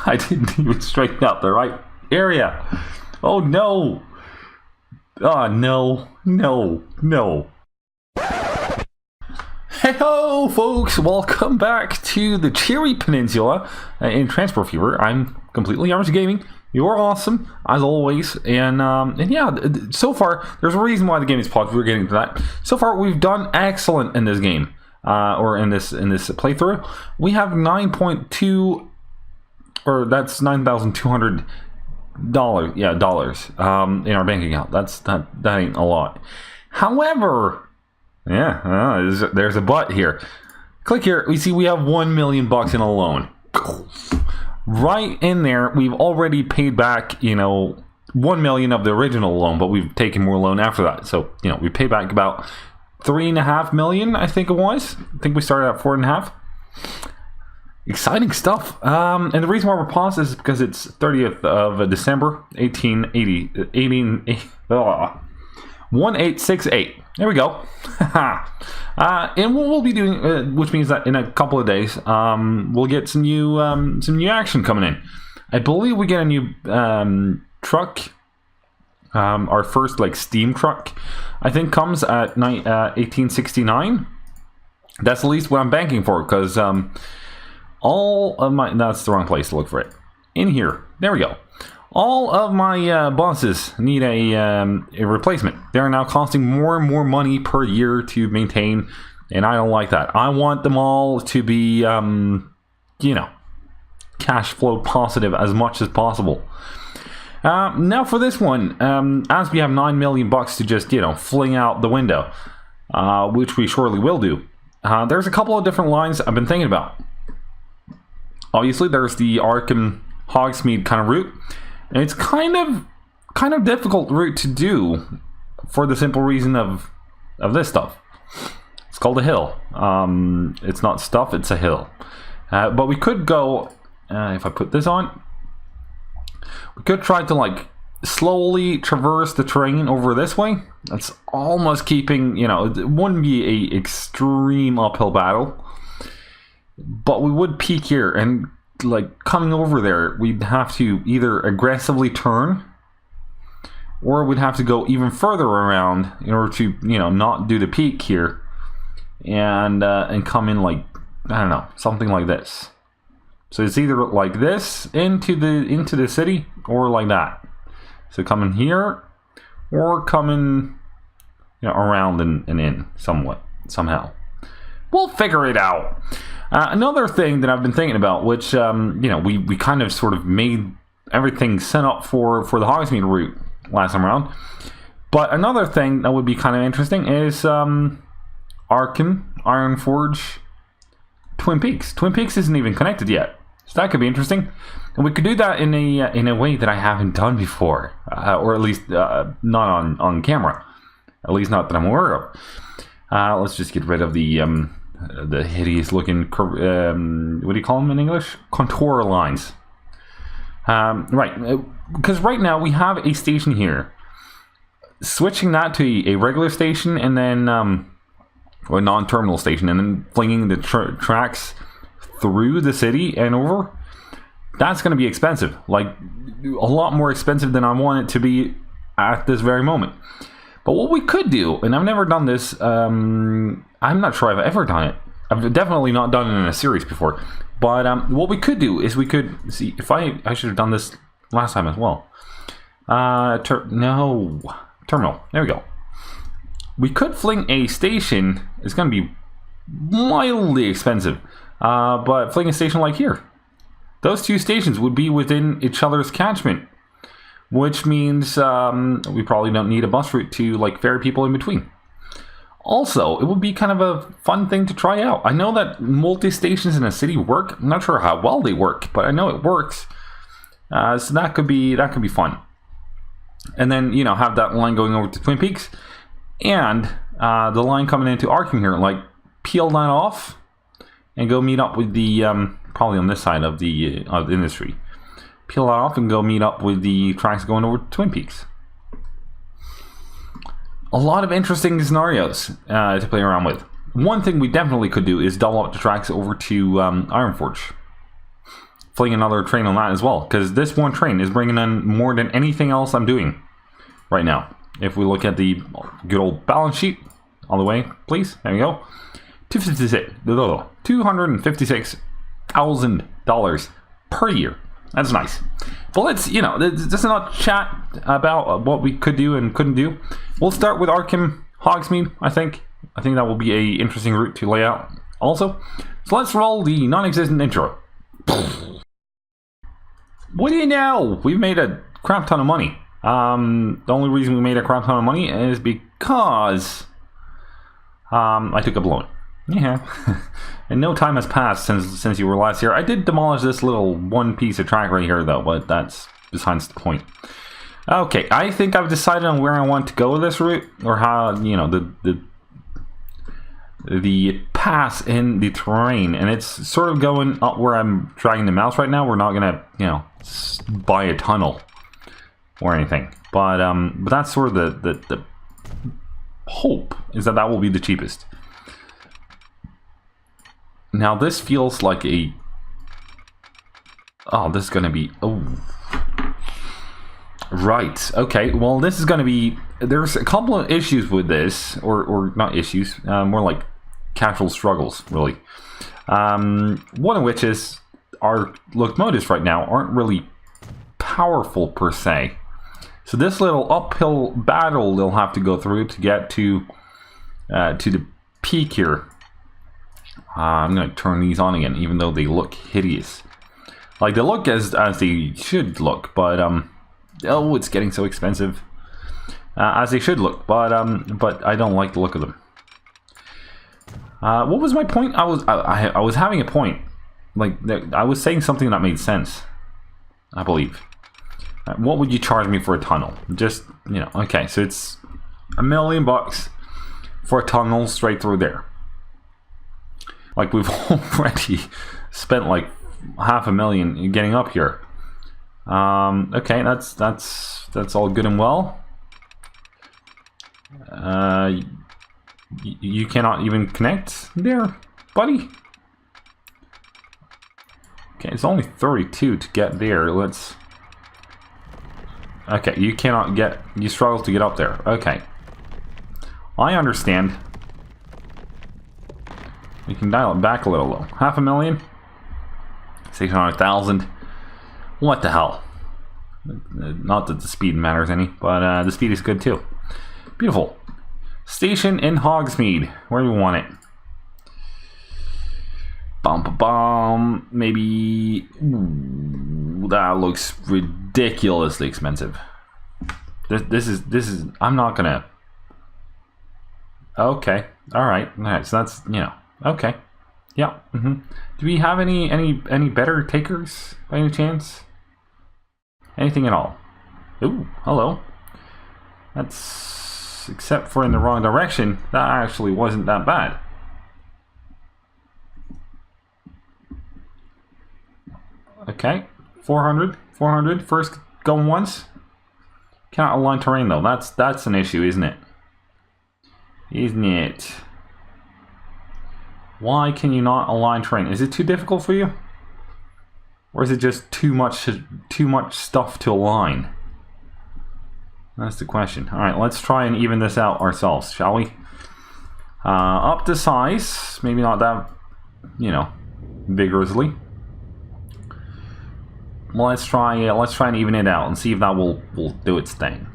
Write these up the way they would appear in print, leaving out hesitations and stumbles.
I didn't even straighten out the right area. Oh no. Oh no, no, no. Hey ho folks, welcome back to the cheery Peninsula in Transport Fever. I'm completely Arms Gaming. You're awesome, as always, and yeah, so far, there's a reason why the game is paused. We're getting to that. So far, we've done excellent in this game, or in this playthrough. We have 9.2, or that's $9,200, dollars, in our bank account. That ain't a lot. However, yeah, there's a but here. Click here. We see we have $1 million in a loan. Right in there, we've already paid back, $1 million of the original loan, but we've taken more loan after that. So, we paid back about $3.5 million, I think it was. I think we started at 4.5. Exciting stuff. And the reason why we're paused is because it's 30th of December, 1868. There we go. And what we'll be doing, which means that in a couple of days, we'll get some new action coming in. I believe we get a new truck. Our first steam truck, I think, comes at 1869. That's at least what I'm banking for, because all of my, that's the wrong place to look for it. In here, there we go. All of my buses need a replacement. They're now costing more and more money per year to maintain, and I don't like that. I want them all to be, cash flow positive as much as possible. Now for this one, as we have $9 million to just, fling out the window, which we surely will do, there's a couple of different lines I've been thinking about. Obviously, there's the Arkham Hogsmeade kind of route. And it's kind of difficult route to do for the simple reason of this stuff. It's called a hill. It's not stuff, it's a hill. But we could go, if I put this on, we could try to slowly traverse the terrain over this way. That's almost keeping, it wouldn't be a extreme uphill battle. But we would peak here, and coming over there, we'd have to either aggressively turn, or we'd have to go even further around in order to, not do the peak here, and come in I don't know, something like this. So it's either like this into the city, or like that. So come in here, or come in, around and in somehow. We'll figure it out. Another thing that I've been thinking about, which, we kind of sort of made everything set up for the Hogsmeade route last time around. But another thing that would be kind of interesting is Arkham, Ironforge, Twin Peaks. Twin Peaks isn't even connected yet, so that could be interesting. And we could do that in a way that I haven't done before, or at least not on camera, at least not that I'm aware of. Let's just get rid of the hideous looking, what do you call them in English? Contour lines. Right, because right now we have a station here. Switching that to a regular station, and then, or a non-terminal station, and then flinging the tracks through the city and over, that's going to be expensive. A lot more expensive than I want it to be at this very moment. But what we could do, and I've never done this, I'm not sure I've ever done it. I've definitely not done it in a series before. But what we could do is we could see if I should have done this last time as well. Terminal. There we go. We could fling a station. It's going to be mildly expensive, but fling a station like here. Those two stations would be within each other's catchment, which means we probably don't need a bus route to ferry people in between. Also, it would be kind of a fun thing to try out. I know that multi-stations in a city work. I'm not sure how well they work, but I know it works. So that could be fun. And then, have that line going over to Twin Peaks, and the line coming into Arkham here, peel that off and go meet up with the probably on this side of the industry. Peel that off and go meet up with the tracks going over to Twin Peaks. A lot of interesting scenarios to play around with. one thing we definitely could do is double up the tracks over to Ironforge. Fling another train on that as well, because this one train is bringing in more than anything else I'm doing right now. If we look at the good old balance sheet, all the way, please, there we go. $256,000 per year. That's nice. But let's, you know, let's not chat about what we could do and couldn't do. We'll start with Arkham Hogsmeade, I think. I think that will be a interesting route to lay out also. So let's roll the non-existent intro. What do you know? We've made a crap ton of money. The only reason we made a crap ton of money is because I took a blow. Yeah. And no time has passed since you were last here. I did demolish this little one piece of track right here though, but that's besides the point. Okay, I think I've decided on where I want to go with this route, or how, you know, the pass in the terrain, and it's sort of going up where I'm dragging the mouse right now. We're not gonna, you know, buy a tunnel or anything, but that's sort of the hope, is that will be the cheapest. Now this feels like a... Oh, this is going to be... Oh. Right. Okay. Well, this is going to be... There's a couple of issues with this. Or not issues. More like casual struggles, really. One of which is our locomotives right now aren't really powerful, per se. So this little uphill battle they'll have to go through to get to the peak here. I'm going to turn these on again, even though they look hideous. Like, they look as they should look, but oh, it's getting so expensive. As they should look, but I don't like the look of them. What was my point? I was having a point. Like, I was saying something that made sense, I believe. What would you charge me for a tunnel? Just, you know, okay, so it's $1 million for a tunnel straight through there. Like, we've already spent like $500,000 getting up here. Okay, that's all good and well. You cannot even connect there, buddy. Okay, it's only 32 to get there. Let's... Okay, you cannot get... You struggle to get up there. Okay. I understand. You can dial it back a little though. $500,000? 600,000. What the hell? Not that the speed matters any, but the speed is good too. Beautiful. Station in Hogsmeade. Where do we want it? Bum. Maybe... Ooh, that looks ridiculously expensive. This is... I'm not gonna... Okay. Alright. So that's, you know... Okay. Yeah. Do we have any better takers by any chance? Anything at all? Ooh, hello. That's... Except for in the wrong direction, that actually wasn't that bad. Okay. 400. First going once. Cannot align terrain though. That's an issue, isn't it? Isn't it? Why can you not align terrain? Is it too difficult for you? Or is it just too much stuff to align? That's the question. Alright, let's try and even this out ourselves, shall we? Up the size. Maybe not that, you know, vigorously. Well, let's try and even it out and see if that will do its thing.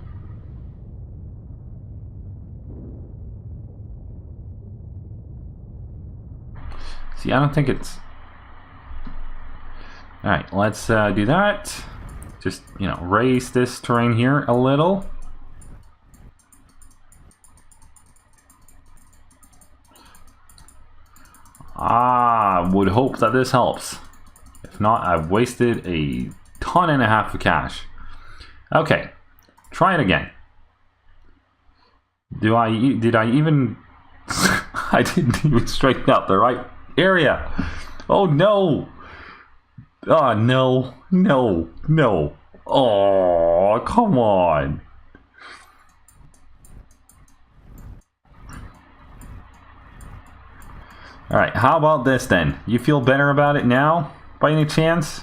See, I don't think it's... Alright, let's do that. Just, you know, raise this terrain here a little. Would hope that this helps. If not, I've wasted a ton and a half of cash. Okay, try it again. Did I even... I didn't even straighten out the right area. Oh no! Oh no. Oh, come on. Alright, how about this then? You feel better about it now, by any chance?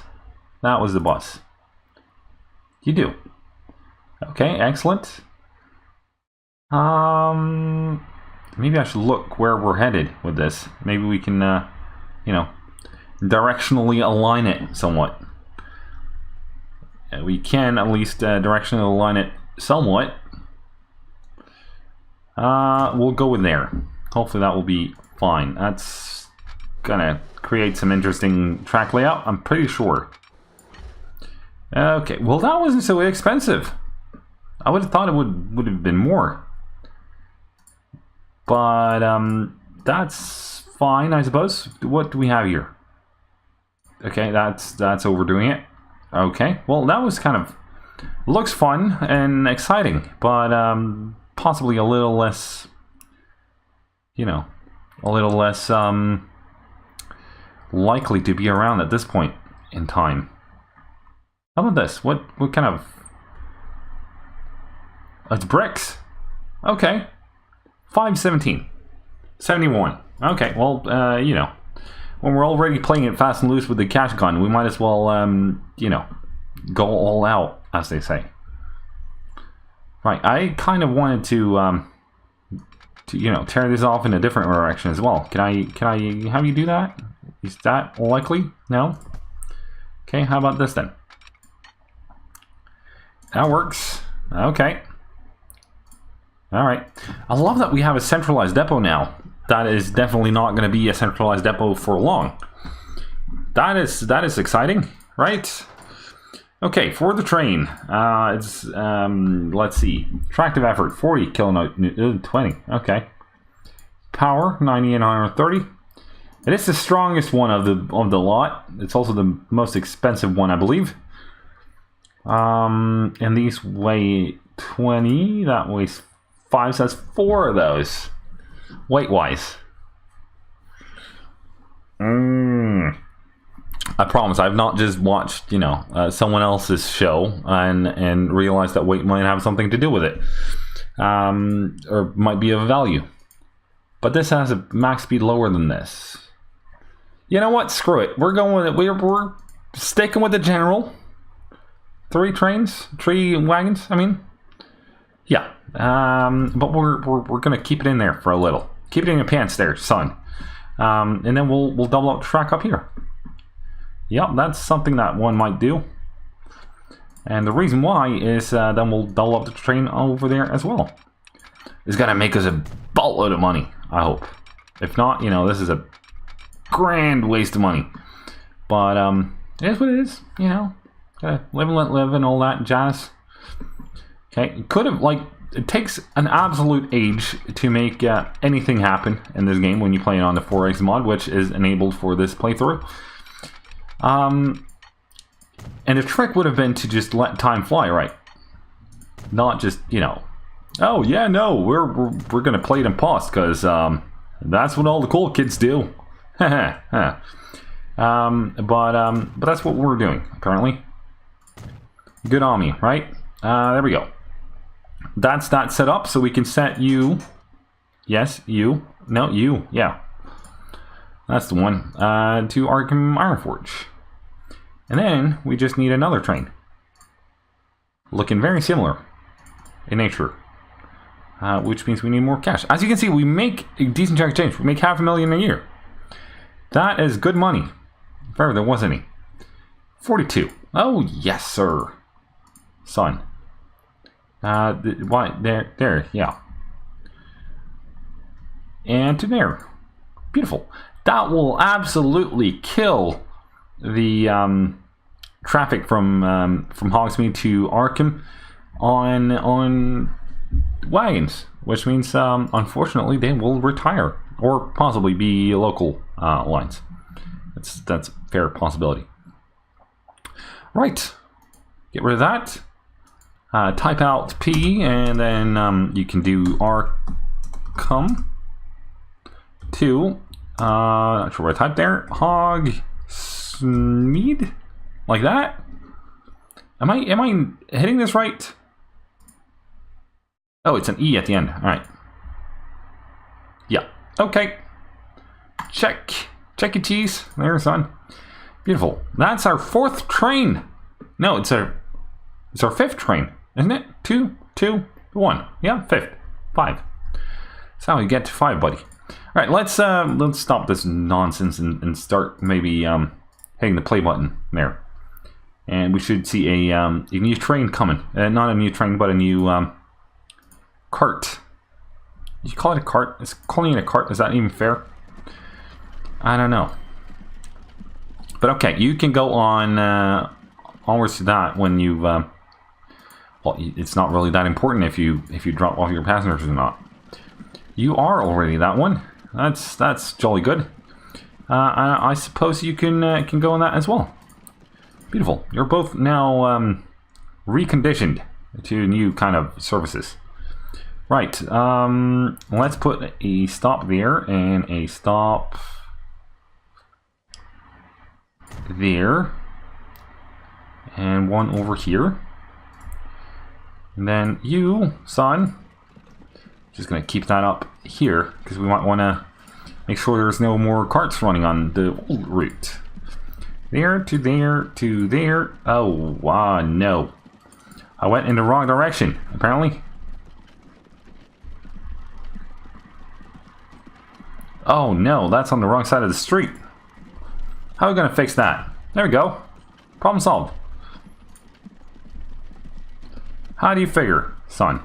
That was the bus. You do. Okay, excellent. Maybe I should look where we're headed with this. Maybe we can, you know, directionally align it somewhat. We can at least directionally align it somewhat. We'll go in there. Hopefully that will be fine. That's gonna create some interesting track layout, I'm pretty sure. Okay, well that wasn't so expensive. I would have thought it would have been more. But that's fine, I suppose. What do we have here? Okay, that's overdoing it. Okay, well that was kind of looks fun and exciting, but possibly a little less, you know, a little less likely to be around at this point in time. How about this? What kind of? It's bricks. Okay. 517. 71. Okay, well, you know, when we're already playing it fast and loose with the cash gun, we might as well, you know, go all out, as they say. Right, I kind of wanted to you know, tear this off in a different direction as well. Can I have you do that? Is that likely? No? Okay, how about this then? That works. Okay. Alright. I love that we have a centralized depot now. That is definitely not going to be a centralized depot for long. That is exciting, right? Okay, for the train, it's let's see, tractive effort 40 kilonewton 20. Okay, power 90 and 130. It is the strongest one of the lot. It's also the most expensive one, I believe. And these weigh 20. That weighs 5. So that's 4 of those, weight wise. I promise I've not just watched, you know, someone else's show and realized that weight might have something to do with it, or might be of value. But this has a max speed lower than this. You know what? Screw it. We're going with it. We're sticking with the general. 3 trains, 3 wagons. I mean, yeah. But we're gonna keep it in there for a little. Keep it in your pants, there, son. And then we'll double up the track up here. Yep, that's something that one might do. And the reason why is then we'll double up the train over there as well. It's gonna make us a boatload of money, I hope. If not, you know, this is a grand waste of money. But it is what it is, you know. Gotta live and let live and all that jazz. Okay, could have, like, it takes an absolute age to make anything happen in this game when you play it on the 4X mod, which is enabled for this playthrough. And the trick would have been to just let time fly, right? Not just, you know, oh yeah, no, we're gonna play it in post because that's what all the cool kids do. But that's what we're doing apparently. Good on me, right? There we go. That's that set up, so we can set you. Yes, you. No, you. Yeah, that's the one. To Arkham Ironforge. And then we just need another train. Looking very similar in nature. Which means we need more cash. As you can see, we make a decent chunk of change. We make $500,000 a year. That is good money. If ever there was any. 42. Oh, yes, sir. Son. Why? There, yeah. And to there. Beautiful. That will absolutely kill the traffic from Hogsmeade to Arkham on wagons, which means unfortunately they will retire or possibly be local lines. That's a fair possibility. Right, get rid of that. Type out P and then you can do Arkham to not sure what I typed there. Hogsmeade, like that. Am I hitting this right? Oh, it's an E at the end. All right. Yeah. Okay. Check. Check your cheese. There, son. Beautiful. That's our 4th train. No, it's our 5th train, isn't it? 2, 2, 1. Yeah, 5th. 5. That's how we get to 5, buddy. All right, let's stop this nonsense and start maybe hitting the play button there. And we should see a new train coming. Not a new train, but a new cart. Did you call it a cart? Is calling it a cart, is that even fair? I don't know. But okay, you can go on onwards to that when you've... well, it's not really that important if you drop off your passengers or not. You are already that one. That's jolly good. I suppose you can go on that as well. Beautiful. You're both now reconditioned to new kind of services. Right. Let's put a stop there and a stop there, and one over here. And then you, son, just gonna keep that up here because we might want to make sure there's no more carts running on the old route. There to there to there. Oh, wow, no. I went in the wrong direction, apparently. Oh, no, that's on the wrong side of the street. How are we going to fix that? There we go. Problem solved. How do you figure, son?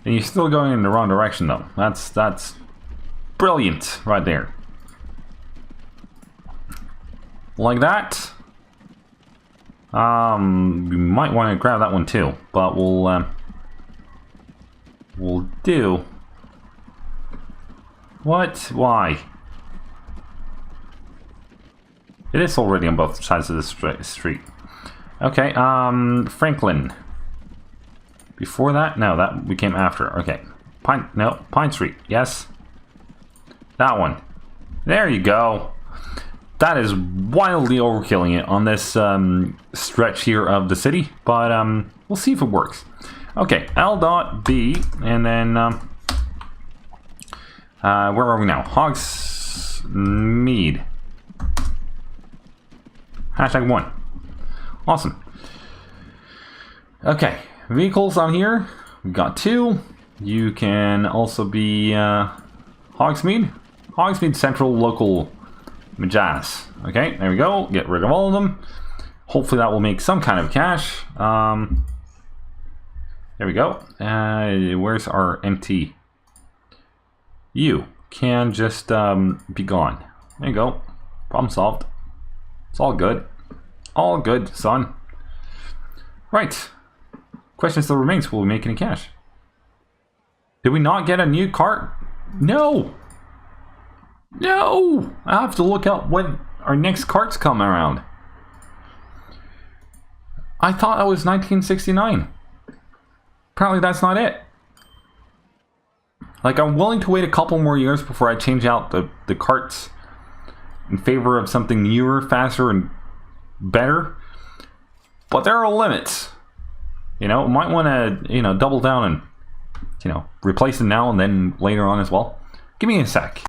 And you're still going in the wrong direction, though. That's brilliant right there. Like that. We might want to grab that one too, but we'll do. What? Why? It is already on both sides of the street. Okay, Franklin. Before that? No, that we came after. Okay. Pine Street. Yes. That one. There you go. That is wildly overkilling it on this stretch here of the city, but we'll see if it works. Okay, L.B, and then where are we now? Hogsmeade. Hashtag 1. Awesome. Okay, vehicles on here. We've got 2. You can also be Hogsmeade. Hogsmeade Central Local Majas. Okay, there we go. Get rid of all of them. Hopefully that will make some kind of cash. There we go. Where's our MT? You can just be gone. There you go. Problem solved. It's all good. All good, son. Right. Question still remains. Will we make any cash? Did we not get a new cart? No! No! I have to look up when our next carts come around. I thought that was 1969. Apparently that's not it. Like, I'm willing to wait a couple more years before I change out the carts in favor of something newer, faster, and better. But there are limits. You know, might want to, double down and, replace them now and then later on as well. Give me a sec.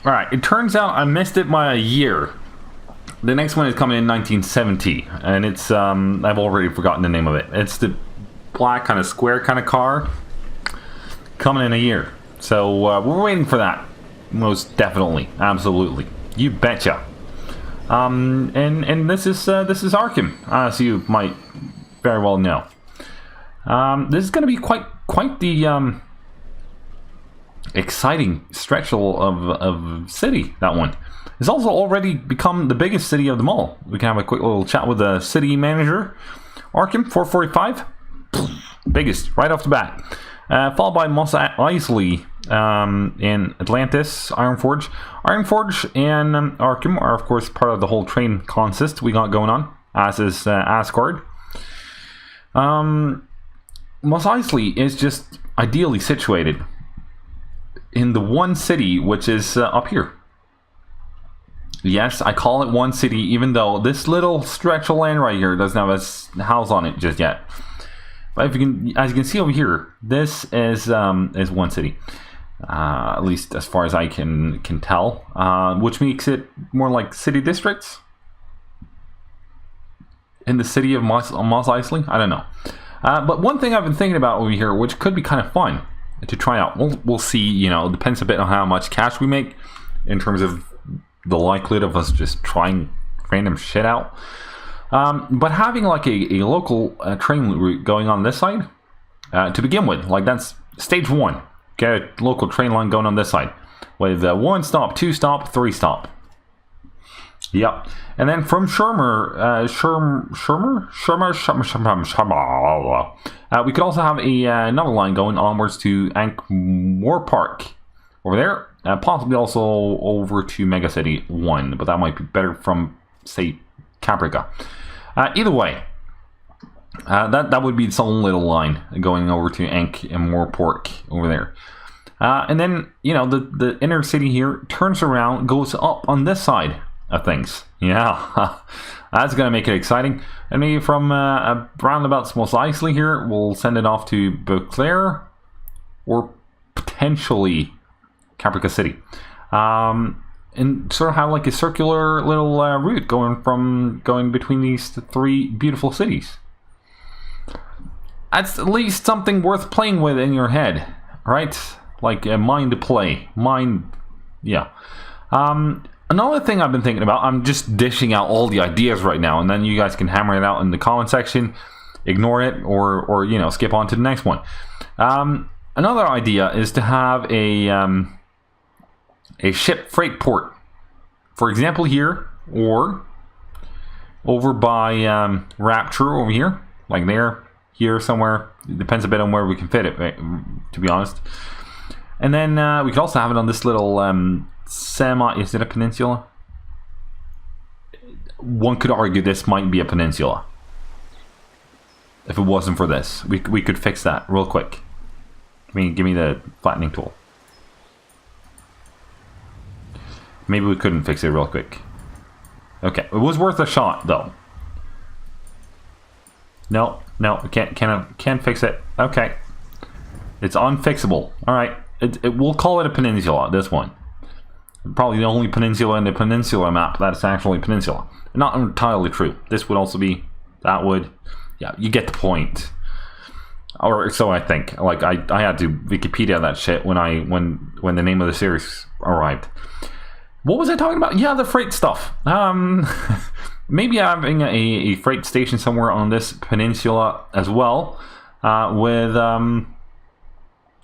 Alright, it turns out I missed it by a year. The next one is coming in 1970, and it's, I've already forgotten the name of it. It's the black kind of square kind of car coming in a year. So, we're waiting for that. Most definitely. Absolutely. You betcha. And this is Arkham, as you might very well know. This is going to be quite the exciting stretch of city, that one. It's also already become the biggest city of them all. We can have a quick little chat with the city manager. Arkham, 445. Biggest, right off the bat. Followed by Mos Eisley in Atlantis, Ironforge. Ironforge and Arkham are, of course, part of the whole train consist we got going on, as is Asgard. Mos Eisley is just ideally situated in the one city which is up here. Yes, I call it one city, even though this little stretch of land right here doesn't have a house on it just yet. But if you can, as you can see over here, this is one city. at least as far as I can tell, which makes it more like city districts in the city of Mos Eisley. I don't know. But one thing I've been thinking about over here, which could be kind of fun to try out. We'll see. You know, it depends a bit on how much cash we make in terms of the likelihood of us just trying random shit out. But having like a local train route going on this side to begin with, like that's stage 1. Get a local train line going on this side with 1 stop, 2 stop, 3 stop. Yep. And then from Shermer, we could also have another line going onwards to Ankh-Moor Park over there. Possibly also over to Mega City 1, but that might be better from, say, Caprica. Either way, that would be some little line going over to Ankh-Moor Park over there. And then, you know, the inner city here turns around, goes up on this side of things. Yeah, that's going to make it exciting. And maybe from roundabouts Mos Eisley here, we'll send it off to Beauclair or potentially Caprica City. And sort of have like a circular little route going between these 3 beautiful cities. That's at least something worth playing with in your head, right? Like a mind to play. Yeah. Another thing I've been thinking about, I'm just dishing out all the ideas right now, and then you guys can hammer it out in the comment section, ignore it, or you know, skip on to the next one. Another idea is to have a ship freight port, for example here, or over by Rapture over here, like there, here somewhere. It depends a bit on where we can fit it, to be honest. And then we could also have it on this little is it a peninsula? One could argue this might be a peninsula. If it wasn't for this, we could fix that real quick. Give me the flattening tool. Maybe we couldn't fix it real quick. Okay, it was worth a shot though. No, can't fix it. Okay, it's unfixable. All right, we'll call it a peninsula. This one, probably the only peninsula in the peninsula map that's actually a peninsula. Not entirely true. This would also be. That would. Yeah, you get the point. Or so I think. Like I had to Wikipedia that shit when the name of the series arrived. What was I talking about? Yeah, the freight stuff. Maybe having a freight station somewhere on this peninsula as well, with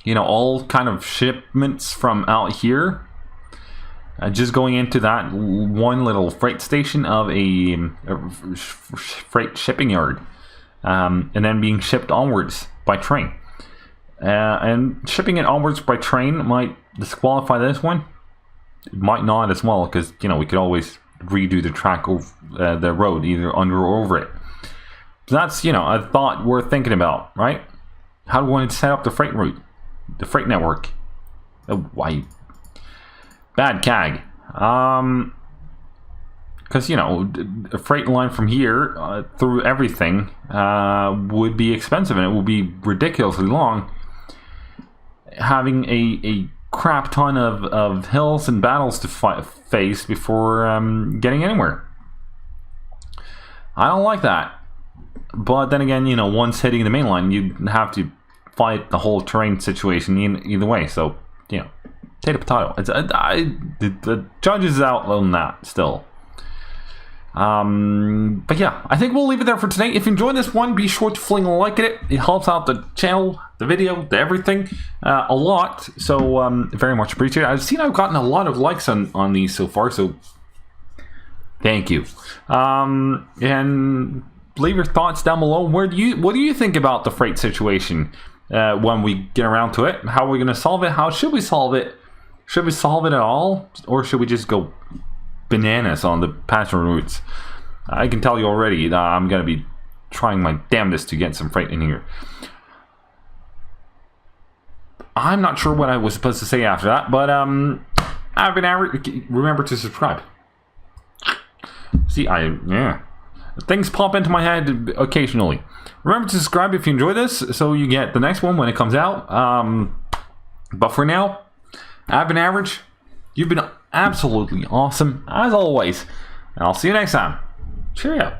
you know, all kind of shipments from out here, just going into that one little freight station of a freight shipping yard, and then being shipped onwards by train. And shipping it onwards by train might disqualify this one. It might not as well, because, you know, we could always redo the track of the road, either under or over it. So that's, you know, a thought worth thinking about, right? How do we want to set up the freight route, the freight network? Oh, why? Bad CAG. Because, you know, a freight line from here through everything would be expensive, and it would be ridiculously long. Having a crap ton of hills and battles to face before getting anywhere. I don't like that. But then again, you know, once hitting the main line, you have to fight the whole terrain situation either way. So, you know, potato. The judge is out on that still. But yeah, I think we'll leave it there for today. If you enjoyed this one, be sure to fling a like at it. It helps out the channel, the video, the everything a lot. So very much appreciated. I've seen I've gotten a lot of likes on these so far, so thank you. And leave your thoughts down below. What do you think about the freight situation when we get around to it? How are we going to solve it? How should we solve it? Should we solve it at all, or should we just go bananas on the passenger routes? I can tell you already that I'm going to be trying my damnedest to get some freight in here. I'm not sure what I was supposed to say after that, but I've been remember to subscribe. See, things pop into my head occasionally. Remember to subscribe if you enjoy this, so you get the next one when it comes out. But for now, I've been Average. You've been absolutely awesome, as always. And I'll see you next time. Cheerio.